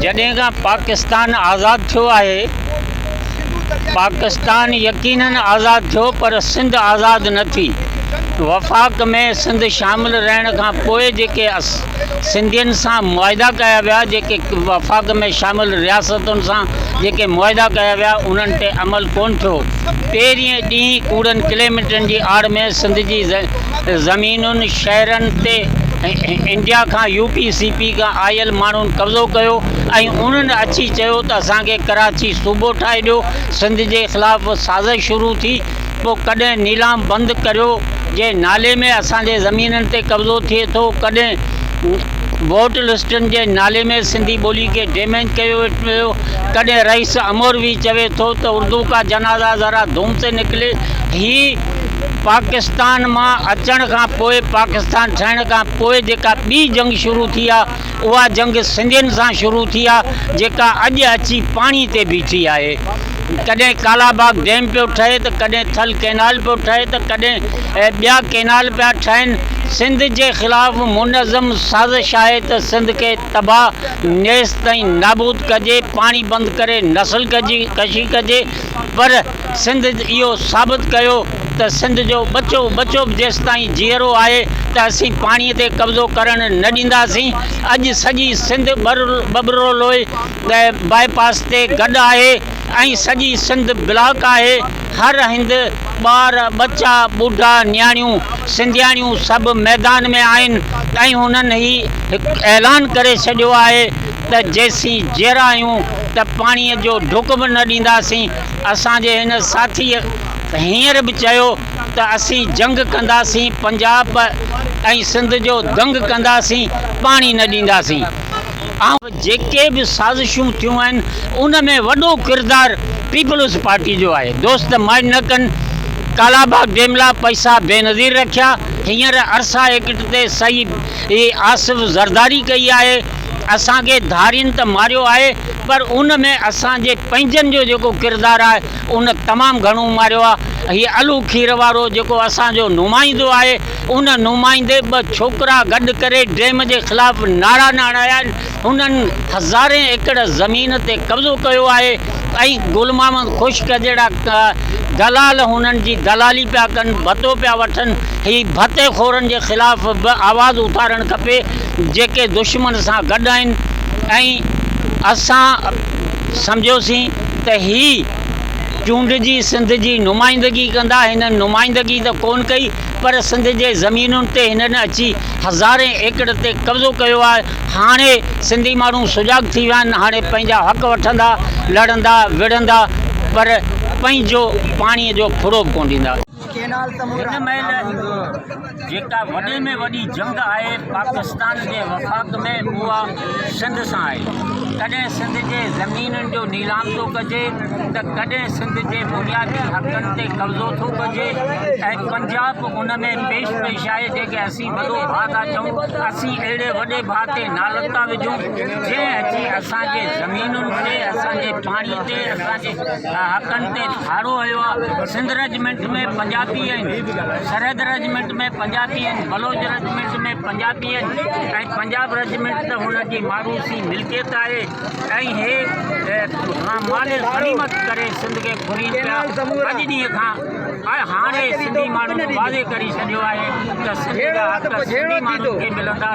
जॾहिं खां पाकिस्तान आज़ादु थियो आहे, पाकिस्तान यकीनन आज़ादु थियो पर सिंध आज़ादु न थी। वफ़ाक़ में सिंध शामिल रहण खां पोइ जेके सिंधियुनि सां मुआहिदा कया विया, जेके वफ़ाक़ में शामिल रियासतुनि सां जेके मुआहिदा कया विया, उन्हनि ते अमल कोन थियो। पहिरीं ॾींहुं कूड़नि किलोमीटरनि जी आड़ में सिंध जी ज़मीनुनि शहरनि ते इंडिया खां UP-CP खां आयल माण्हुनि कब्ज़ो कयो ऐं उन्हनि अची चयो त असांखे कराची सूबो ठाहे ॾियो। सिंध जे ख़िलाफ़ साज़िश शुरू थी। पोइ कॾहिं नीलाम बंदि करियो जे नाले में असांजे ज़मीननि ते कब्ज़ो थिए थो, कॾहिं वोट लिस्टुनि जे नाले में सिंधी ॿोली खे डैमेज कयो वियो, कॾहिं रईस अमोरवी चवे थो त उर्दू का जनाज़ा ज़रा धूम से निकिले। ही पाकिस्तान मां अचण खां पोइ, पाकिस्तान ठहण खां पोइ जेका ॿी जंग शुरू थी आहे, उहा जंग सिंधियुनि सां शुरू थी आहे, जेका अॼु अची पाणी ते बीठी आहे। कॾहिं कालाबाग डैम पियो ठहे त कॾहिं थल कैनाल पियो ठहे त कॾहिं ॿिया कैनाल पिया ठहनि। सिंध जे ख़िलाफ़ मुनज़म साज़िश आहे त सिंध खे तबाह नेस ताईं नाबूद कजे, पाणी बंदि करे नस्ल कशी कजे। पर सिंध इहो साबित कयो त सिंध जो बचो जेसि ताईं जीअरो आहे त असीं पाणीअ ते कब्ज़ो करणु न ॾींदासीं। अॼु सॼी सिंध बबरो लोए बाईपास ते गॾु आहे ऐं सॼी सिंध ब्लॉक आहे। हर हिंद ॿार बच्चा ॿुढा न्याणियूं सिंधियाणियूं सभु मैदान में आहिनि ऐं हुननि ही हिकु ऐलान करे छॾियो आहे त जेसीं जहिड़ा आहियूं त पाणीअ जो ढुक बि न ॾींदासीं। असांजे हिन साथीअ हींअर बि चयो त असीं जंग कंदासीं, पंजाब ऐं सिंध जो दंग कंदासीं, पाणी न ॾींदासीं। ऐं जेके बि साज़िशूं थियूं आहिनि उन में वॾो किरदारु पीपल्स पार्टी जो आहे। दोस्त माइंड न कनि। कालाबाग डैम लाइ पैसा बेनज़ीर रखिया, हींअर अरसा एक्ट ते सही आसिफ़ ज़रदारी कई आहे। असांखे धारियुनि त मारियो आहे, पर उन में असांजे पंहिंजनि जो जेको किरदारु आहे उन तमामु घणो मारियो आहे। हीअ आलू खीर वारो जेको असांजो नुमाइंदो आहे, उन नुमाइंदे ॿ छोकिरा गॾु करे डैम जे ख़िलाफ़ु नारा हणाया आहिनि। हुननि हज़ारे एकड़ ज़मीन ते कब्ज़ो कयो आहे ऐं गुल मोहम्मद ख़ुश्क जहिड़ा दलाल हुननि जी दलाली पिया कनि, भतो पिया वठनि। ही भते खोरनि जे ख़िलाफ़ बि आवाज़ु उथारणु खपे जेके दुश्मन सां गॾु आहिनि। ऐं असां सम्झोसीं त ही चूंडजी सिंध जी नुमाइंदगी कंदा। हिननि नुमाइंदगी त कोन कई, पर सिंध जे ज़मीनुनि ते हिननि अची हज़ारे एकड़ ते कब्ज़ो कयो आहे। हाणे सिंधी माण्हू सुजाॻ थी विया आहिनि, हाणे पंहिंजा हक़ वठंदा, लड़ंदा विढ़ंदा, पर पंहिंजो पाणीअ जो फुरो बि कोन ॾींदा। हिन महिल जेका वॾे में वॾी जंग आहे पाकिस्तान जे वफ़ाक़ में, उहा सिंध सां आहे। कॾहिं सिंध जे ज़मीनुनि जो नीलाम थो कजे त कॾहिं सिंध जे बुनियादी हक़नि ते कब्ज़ो थो कजे ऐं पंजाब उन में पेश आहे। जेके असीं वॾो भाउ था चऊं, असीं अहिड़े वॾे भाउ ते नालत था विझूं जंहिं अची असांजे ज़मीनुनि ते, असांजे पाणी ते, असांजे हक़नि ते धारो हयो आहे। सिंध रेजिमेंट में पंजाबी आहिनि, सरहद रेजिमेंट में पंजाबी आहिनि, बलोच रेजिमेंट में पंजाबी आहिनि ऐं पंजाब रेजिमेंट त हुनजी मारूसी मिल्कियत आहे। ऐं हे माल गनीमत करे सिंध खे घुरीनि पिया। अॼु ॾींहं खां हाणे सिंधी माण्हुनि वाज़े करे छॾियो आहे त सिंध जा हक़ सिंधी माण्हुनि खे मिलंदा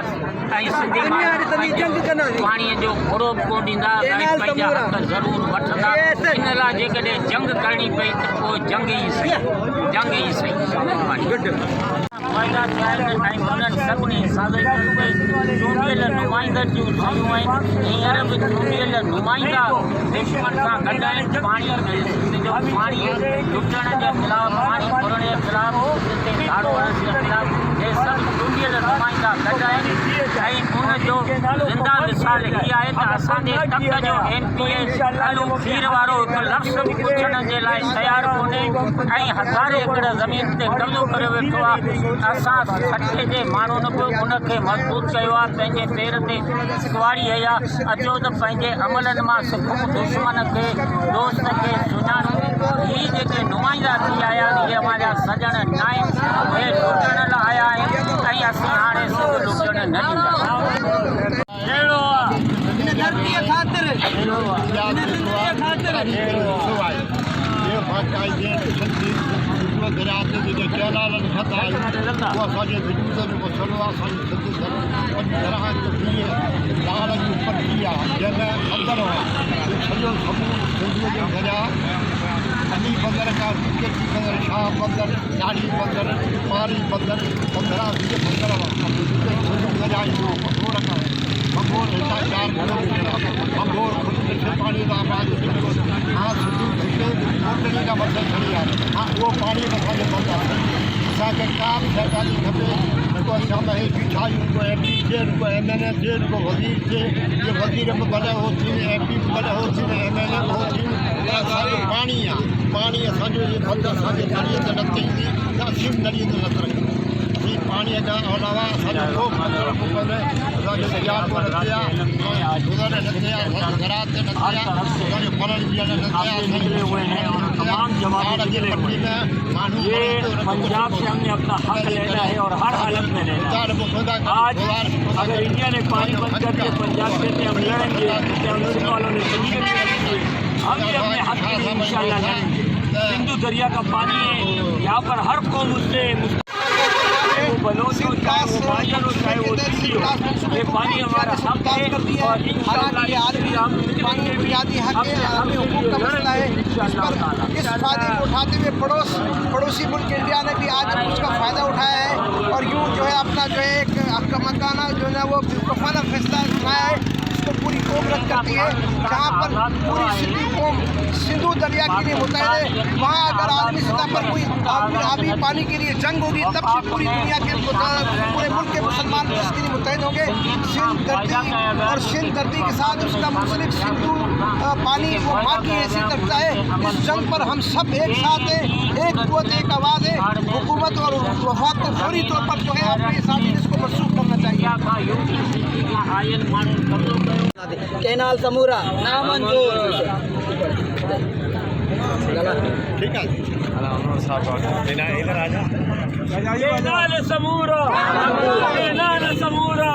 ऐं सिंधी माण्हू पाणीअ जो फुरो बि कोन ॾींदा ऐं पंहिंजा हक़ ज़रूरु वठंदा। इन लाइ जेकॾहिं जंग करणी पई त पोइ जंग ई सही। मुआहिदा थिया आहिनि ऐं उन्हनि सभिनी साज़िशुनि में चूंडियल नुमाइंदनि जूं शयूं आहिनि। हींअर बि चूंडियल नुमाइंदा दुश्मन सां गॾु आहिनि। पाणी जो पाणी लुटण जे ख़िलाफ़ु, पाणी भरण जे ख़िलाफ़ु, हिते धाड़ो हणण जे ख़िलाफ़ु, हे सभु चूंडियल नुमाइंदा गॾु आहिनि। ऐं उनजो ज़िंदा मिसाल हीअ आहे त असांजे तक जो NPA आलू खीर वारो हिकु लफ़्ज़ बि पुछण जे लाइ तयारु कोन्हे ऐं हज़ारे एकड़ ज़मीन ते कब्ज़ो करे वेठो आहे। असां सचे जे माण्हुनि बि उनखे मज़बूत कयो आहे, पंहिंजे पेर ते कुआरी हया। अचो त पंहिंजे अमलनि मां सिखूं, दुश्मन खे दोस्त खे सुञाणूं। ही जेके नुमाइंदा थी आया आहिनि, इहे हमारा सजण न आहिनि, उहे लुटण लाइ आया आहिनि ऐं असीं हाणे सिंध लुटण न ॾींदासीं। अहिड़ो अली बंदर का बंदर शाह बंदर दाढ़ी बंदर पारी बंदर 15-20 बंदर बंगोर हिस्सा 4 किलोमीटर बंगोर खुद से पानी का आवाज हाँ सिद्धू कोटड़ी का मसल खड़ी आहे हाँ उहो पाणी असांखे बंदि आहे असांखे का बि सरकारी खपे को असां में बिछायूं को MP थिए को MLA थिए को वज़ीर थिए ये वज़ीर बि भले हो थी MP बि भले हो थी MLA बि हो थी असांजो पाणी आहे पाणी असांजो इहे बंदि असांजे नड़ीअ ते न थींदी त असीं नड़ीअ ते न तरंदी असीं पाणीअ खां अलावा असांजो को खतरो कोन्हे असांजो दरिया को न थिया गुज़र न थिया असांजो घरात ते न थिया असांजो फलण जीअण न थिया तमाम जवाब ये पंजाब से हमने अपना हक लेना है और हर हालत में लेना है। आज अगर इंडिया ने पानी बंद कर दिया पंजाब से हम लड़ेंगे मुस्लिम वालों ने जमीन लड़ेंगे हम भी अपने हक के लिए इंशाल्लाह लड़ेंगे। सिंधु दरिया का पानी है यहाँ पर हर कौम उससे वो बलोच हो चाहे वो महाजन हो चाहे वो दिल्ली हो ये पानी हमारा हक है और इंशाल्लाह हम पानी बुनियादी हक है, हमें हुकूक का मसला है। इस फायदे को उठाते हुए पड़ोसी मुल्क इंडिया ने भी आज उसका फ़ायदा उठाया है और यूँ जो है अपना जो है एक आपका मकाना जो है वो बेवकूफ़ाना फैसला उठाया है इसको पूरी कौम रद्द करती है। जहाँ पर पूरी सिंधी कौम सिंधु दरिया के लिए मुतहद है वहाँ अगर आलमी सतह पर कोई आबी पानी के लिए जंग होगी तब से पूरी दुनिया के पूरे मुल्क के मुसलमान इसके लिए मुतहद होंगे। सिंध धरती और सिंध धरती के साथ उसका मुंसलिक सिंधु पानी वो माँ की हैसियत रखता है। इस जंग पर हम सब एक साथ हैं, एक कुव्वत एक आवाज़ है। हुकूमत और वफाक को फौरी तौर पर जो है अपने साथी इसको मनसूख करना चाहिए। कैनाल समूरा नामंजूर। ठीक है कैनाल समूरा कैनाल समूरा